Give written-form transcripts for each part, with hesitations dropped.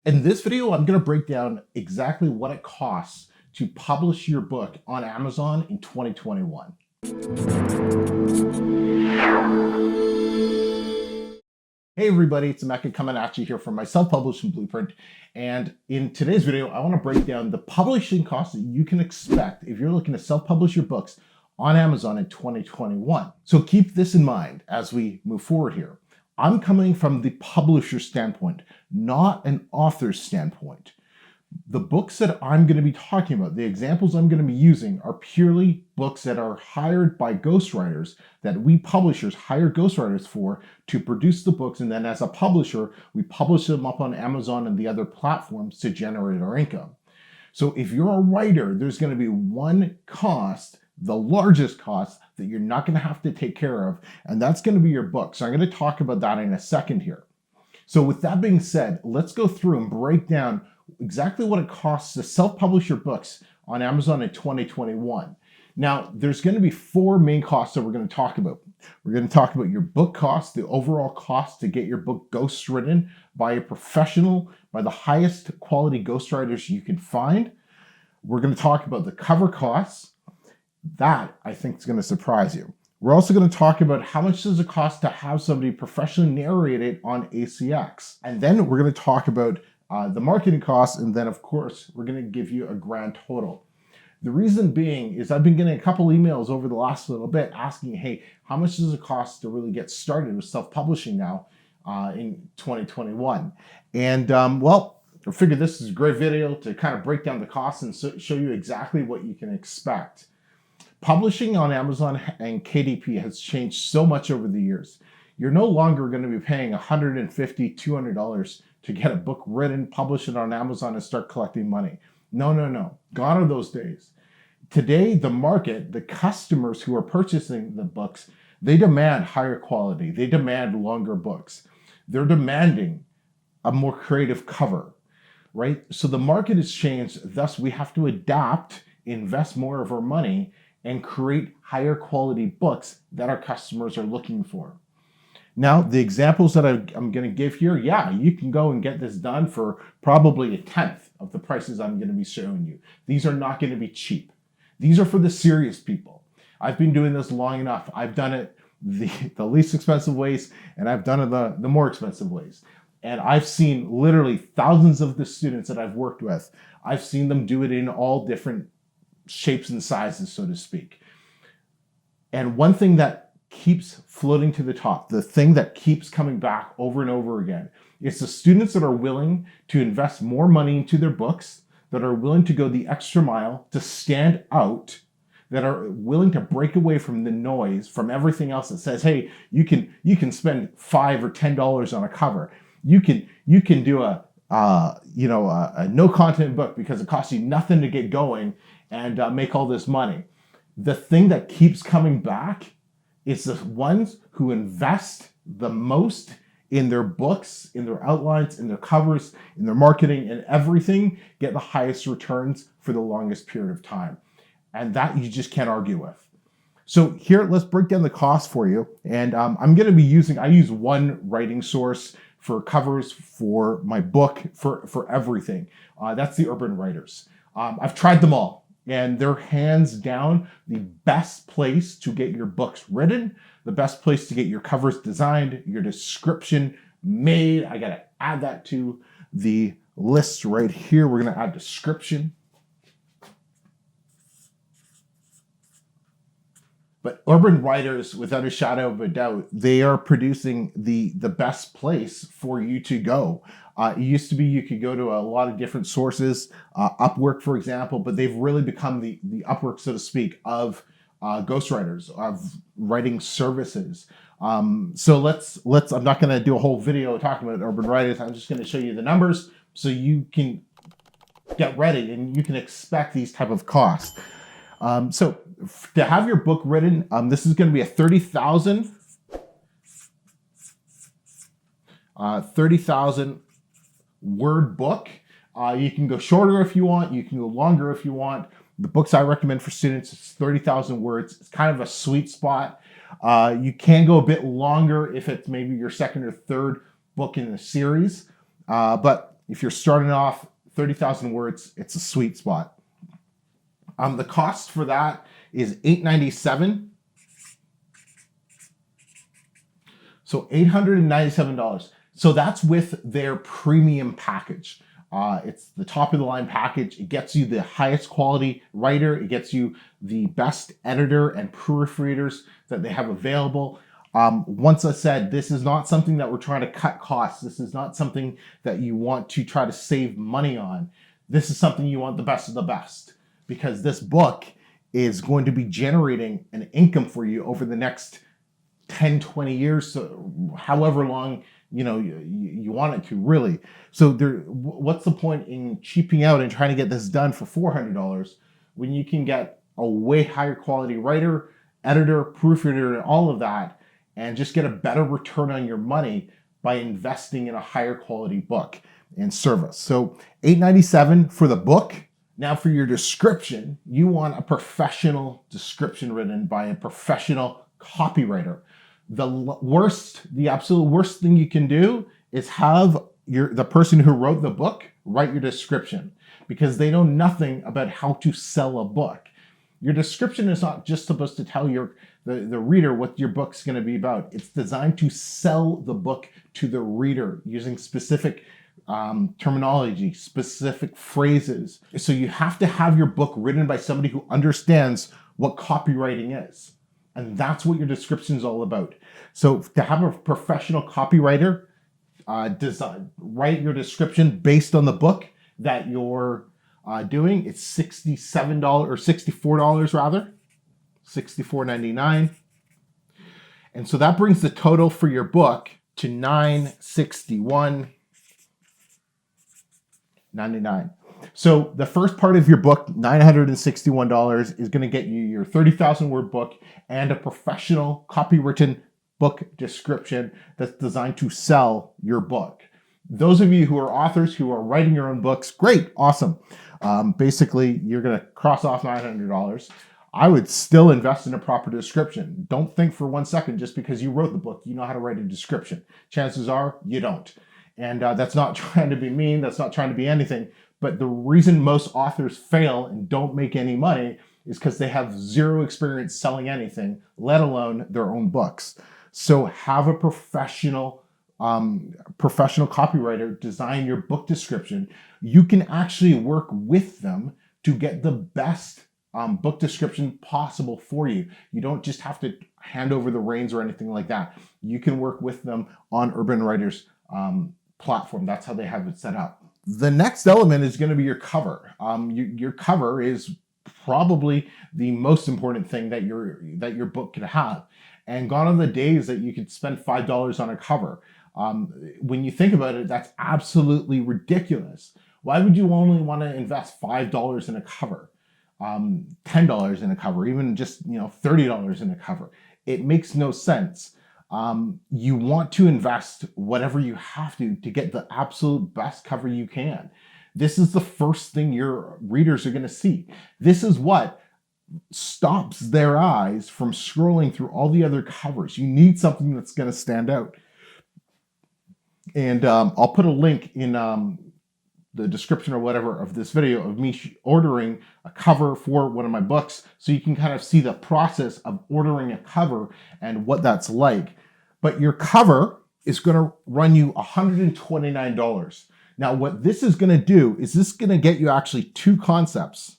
In this video, I'm going to break down exactly what it costs to publish your book on Amazon in 2021. Hey everybody, it's Emeka coming at you here from my self-publishing blueprint. And in today's video, I want to break down the publishing costs that you can expect if you're looking to self-publish your books on Amazon in 2021. So keep this in mind as we move forward here. I'm coming from the publisher standpoint, not an author's standpoint. The books that I'm going to be talking about, the examples I'm going to be using, are purely books that are hired by ghostwriters, that we publishers hire ghostwriters for to produce the books, and then as a publisher, we publish them up on Amazon and the other platforms to generate our income. So if you're a writer, there's going to be one cost, the largest cost, that you're not going to have to take care of, and that's going to be your book. So I'm going to talk about that in a second here. So with that being said, let's go through and break down exactly what it costs to self-publish your books on Amazon in 2021. Now, there's going to be four main costs that we're going to talk about. We're going to talk about your book cost, the overall cost to get your book ghostwritten by a professional, by the highest quality ghostwriters you can find. We're going to talk about the cover costs. That, I think, is going to surprise you. We're also going to talk about how much does it cost to have somebody professionally narrate it on ACX. And then we're going to talk about the marketing costs, and then, of course, we're going to give you a grand total. The reason being is I've been getting a couple emails over the last little bit asking, hey, how much does it cost to really get started with self-publishing now in 2021? And, well, I figured this is a great video to kind of break down the costs and show you exactly what you can expect. Publishing on Amazon and KDP has changed so much over the years. You're no longer going to be paying $150, $200 to get a book written, publish it on Amazon, and start collecting money. No. Gone are those days. Today, the market, the customers who are purchasing the books, they demand higher quality. They demand longer books. They're demanding a more creative cover, right? So the market has changed. Thus, we have to adapt, invest more of our money, and create higher quality books that our customers are looking for. Now, the examples that I'm going to give here, yeah, you can go and get this done for probably a tenth of the prices I'm going to be showing you. These are not going to be cheap. These are for the serious people. I've been doing this long enough. I've done it the least expensive ways, and I've done it the more expensive ways. And I've seen literally thousands of the students that I've worked with. I've seen them do it in all different shapes and sizes, so to speak. And one thing that keeps floating to the top, the thing that keeps coming back over and over again, is the students that are willing to invest more money into their books, that are willing to go the extra mile to stand out, that are willing to break away from the noise, from everything else that says, hey, you can spend $5 or $10 on a cover. You can do a no content book because it costs you nothing to get going and make all this money. The thing that keeps coming back is the ones who invest the most in their books, in their outlines, in their covers, in their marketing, and everything, get the highest returns for the longest period of time. And that you just can't argue with. So here, let's break down the cost for you. And I'm going to be I use one writing source for covers, for my book, for everything. That's the Urban Writers. I've tried them all, and they're hands down the best place to get your books written, the best place to get your covers designed, your description made. I got to add that to the list right here. We're going to add description. But Urban Writers, without a shadow of a doubt, they are producing the best place for you to go. It used to be you could go to a lot of different sources, Upwork, for example, but they've really become the Upwork, so to speak, of ghostwriters, of writing services. So let's. I'm not going to do a whole video talking about Urban Writers. I'm just going to show you the numbers so you can get ready and you can expect these type of costs. So to have your book written, this is going to be a 30,000 word book. You can go shorter if you want. You can go longer if you want. The books I recommend for students is 30,000 words. It's kind of a sweet spot. You can go a bit longer if it's maybe your second or third book in the series. But if you're starting off 30,000 words, it's a sweet spot. The cost for that is $897. So $897. So that's with their premium package. It's the top of the line package. It gets you the highest quality writer. It gets you the best editor and proofreaders that they have available. Once I said, this is not something that we're trying to cut costs. This is not something that you want to try to save money on. This is something you want the best of the best, because this book is going to be generating an income for you over the next 10, 20 years, so however long you want it to, really. So what's the point in cheaping out and trying to get this done for $400 when you can get a way higher quality writer, editor, proofreader, and all of that, and just get a better return on your money by investing in a higher quality book and service? So $897 for the book. Now for your description, you want a professional description written by a professional copywriter. The absolute worst thing you can do is have the person who wrote the book write your description, because they know nothing about how to sell a book. Your description is not just supposed to tell the reader what your book's going to be about. It's designed to sell the book to the reader using specific terminology, specific phrases. So you have to have your book written by somebody who understands what copywriting is. And that's what your description is all about. So to have a professional copywriter write your description based on the book that you're doing, it's $67 or $64 rather, $64.99. And so that brings the total for your book to $961.99. So the first part of your book, $961, is going to get you your 30,000 word book and a professional copywritten book description that's designed to sell your book. Those of you who are authors who are writing your own books, great, awesome. Basically, you're going to cross off $900. I would still invest in a proper description. Don't think for 1 second just because you wrote the book, you know how to write a description. Chances are you don't. And that's not trying to be mean. That's not trying to be anything. But the reason most authors fail and don't make any money is because they have zero experience selling anything, let alone their own books. So have a professional copywriter design your book description. You can actually work with them to get the best book description possible for you. You don't just have to hand over the reins or anything like that. You can work with them on Urban Writers platform. That's how they have it set up. The next element is going to be your cover. Your cover is probably the most important thing that your book could have. And gone are the days that you could spend $5 on a cover. When you think about it, that's absolutely ridiculous. Why would you only want to invest $5 in a cover, $10 in a cover, even just $30 in a cover? It makes no sense. You want to invest whatever you have to get the absolute best cover you can. This is the first thing your readers are going to see. This is what stops their eyes from scrolling through all the other covers. You need something that's going to stand out. And I'll put a link in the description or whatever of this video of me ordering a cover for one of my books, so you can kind of see the process of ordering a cover and what that's like. But your cover is going to run you $129. Now, what this is going to do is this is going to get you actually two concepts.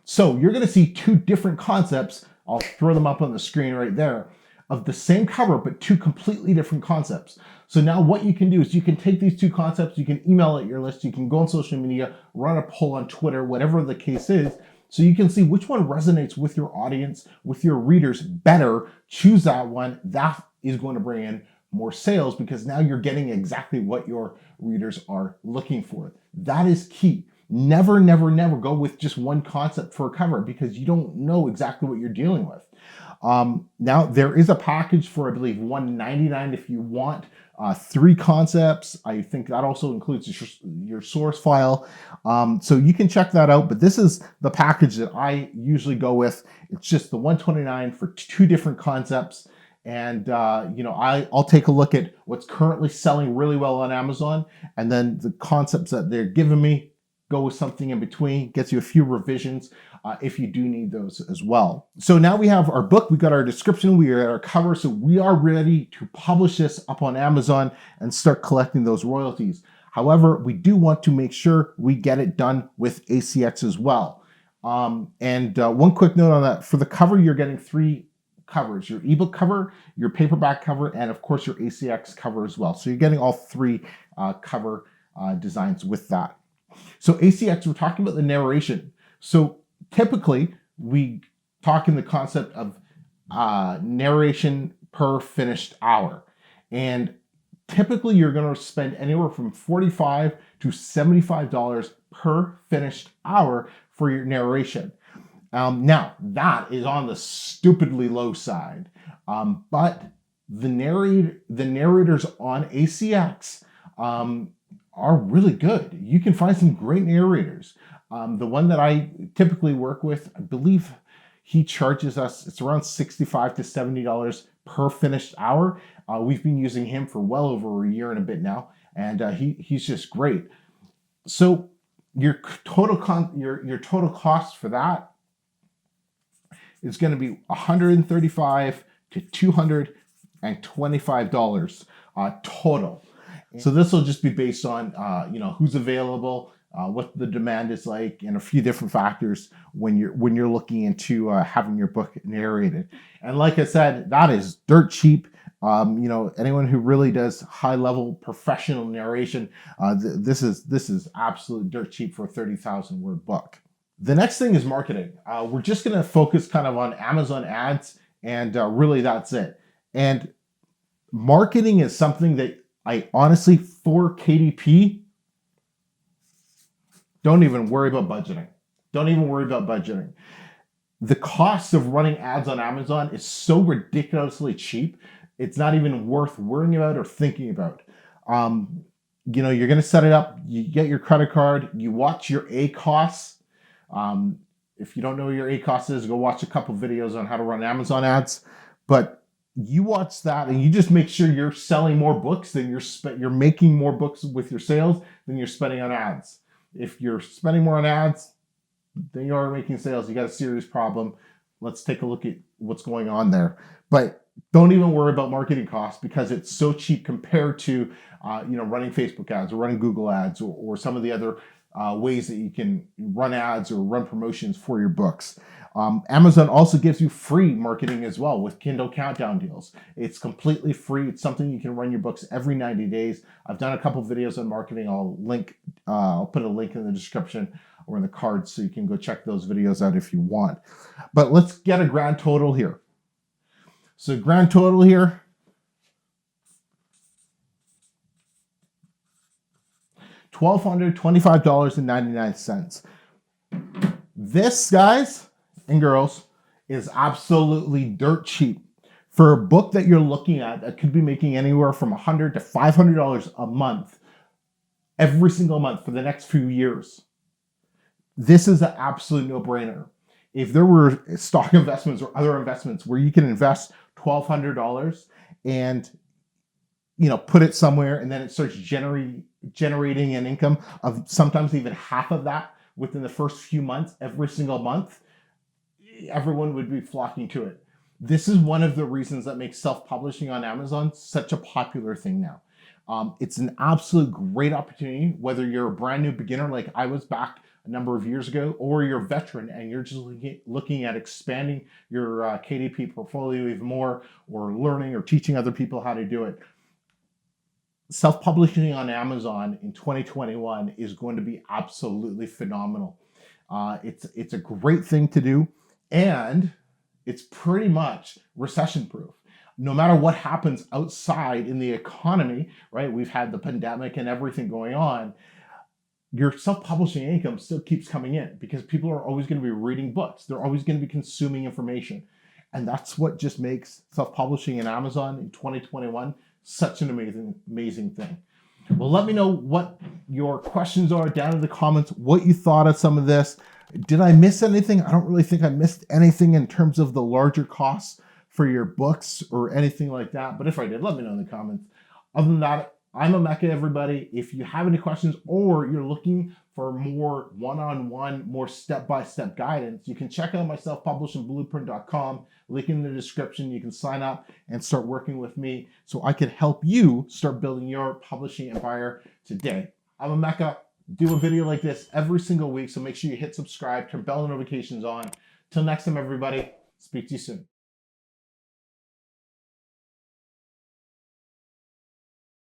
So you're going to see two different concepts. I'll throw them up on the screen right there, of the same cover, but two completely different concepts. So now what you can do is you can take these two concepts, you can email it your list, you can go on social media, run a poll on Twitter, whatever the case is, so you can see which one resonates with your audience, with your readers better. Choose that one. That is going to bring in more sales, because now you're getting exactly what your readers are looking for. That is key. Never, never, never go with just one concept for a cover, because you don't know exactly what you're dealing with. Now there is a package for, I believe, $199 if you want 3 concepts. I think that also includes your source file. So you can check that out, but this is the package that I usually go with. It's just the $129 for 2 different concepts. And I'll take a look at what's currently selling really well on Amazon, and then the concepts that they're giving me, go with something in between, gets you a few revisions if you do need those as well. So now we have our book, we got our description, we are at our cover, so we are ready to publish this up on Amazon and start collecting those royalties. However, we do want to make sure we get it done with ACX as well. One quick note on that, for the cover, you're getting 3 covers: your ebook cover, your paperback cover, and of course your ACX cover as well. So you're getting all 3 cover designs with that. So ACX, we're talking about the narration. So typically we talk in the concept of narration per finished hour. And typically you're going to spend anywhere from $45 to $75 per finished hour for your narration. Now, that is on the stupidly low side. But the narrators on ACX are really good. You can find some great narrators. The one that I typically work with, I believe he charges us, it's around $65 to $70 per finished hour. We've been using him for well over a year and a bit now, and he's just great. So your total cost for that is going to be $135 to $225 total. So this will just be based on who's available, what the demand is like, and a few different factors when you're looking into having your book narrated. And like I said, that is dirt cheap. Anyone who really does high level professional narration, this is absolute dirt cheap for a 30,000 word book. The next thing is marketing. We're just going to focus kind of on Amazon ads, and really that's it. And marketing is something that I honestly, for KDP, don't even worry about budgeting. Don't even worry about budgeting. The cost of running ads on Amazon is so ridiculously cheap, it's not even worth worrying about or thinking about. You're going to set it up, you get your credit card, you watch your ACoS. If you don't know what your ACoS is, go watch a couple videos on how to run Amazon ads. But you watch that and you just make sure you're selling more books than you're making more books with your sales than you're spending on ads. If you're spending more on ads than you are making sales, you got a serious problem. Let's take a look at what's going on there. But don't even worry about marketing costs, because it's so cheap compared to running Facebook ads or running Google ads or some of the other ways that you can run ads or run promotions for your books. Amazon also gives you free marketing as well with Kindle countdown deals. It's completely free. It's something you can run your books every 90 days. I've done a couple videos on marketing. I'll put a link in the description or in the cards so you can go check those videos out if you want. But let's get a grand total here. So grand total here, $1,225.99. This, guys and girls, is absolutely dirt cheap for a book that you're looking at that could be making anywhere from $100 to $500 a month, every single month for the next few years. This is an absolute no-brainer. If there were stock investments or other investments where you can invest $1,200 and put it somewhere, and then it starts generating an income of sometimes even half of that within the first few months, every single month, everyone would be flocking to it. This is one of the reasons that makes self-publishing on Amazon such a popular thing now. It's an absolute great opportunity, whether you're a brand new beginner like I was back a number of years ago, or you're a veteran and you're just looking at expanding your KDP portfolio even more, or learning or teaching other people how to do it. Self-publishing on Amazon in 2021 is going to be absolutely phenomenal. It's a great thing to do, and it's pretty much recession-proof. No matter what happens outside in the economy, right? We've had the pandemic and everything going on. Your self-publishing income still keeps coming in because people are always going to be reading books. They're always going to be consuming information. And that's what just makes self-publishing in Amazon in 2021 such an amazing thing. Well, let me know what your questions are down in the comments, what you thought of some of this. Did I miss anything? I don't really think I missed anything in terms of the larger costs for your books or anything like that. But if I did, let me know in the comments. Other than that, I'm Emeka, everybody. If you have any questions or you're looking for more one-on-one, more step-by-step guidance, you can check out my self-publishingblueprint.com. Link in the description. You can sign up and start working with me so I can help you start building your publishing empire today. I'm Emeka. Do a video like this every single week, so make sure you hit subscribe, turn bell notifications on. Till next time, everybody, speak to you soon.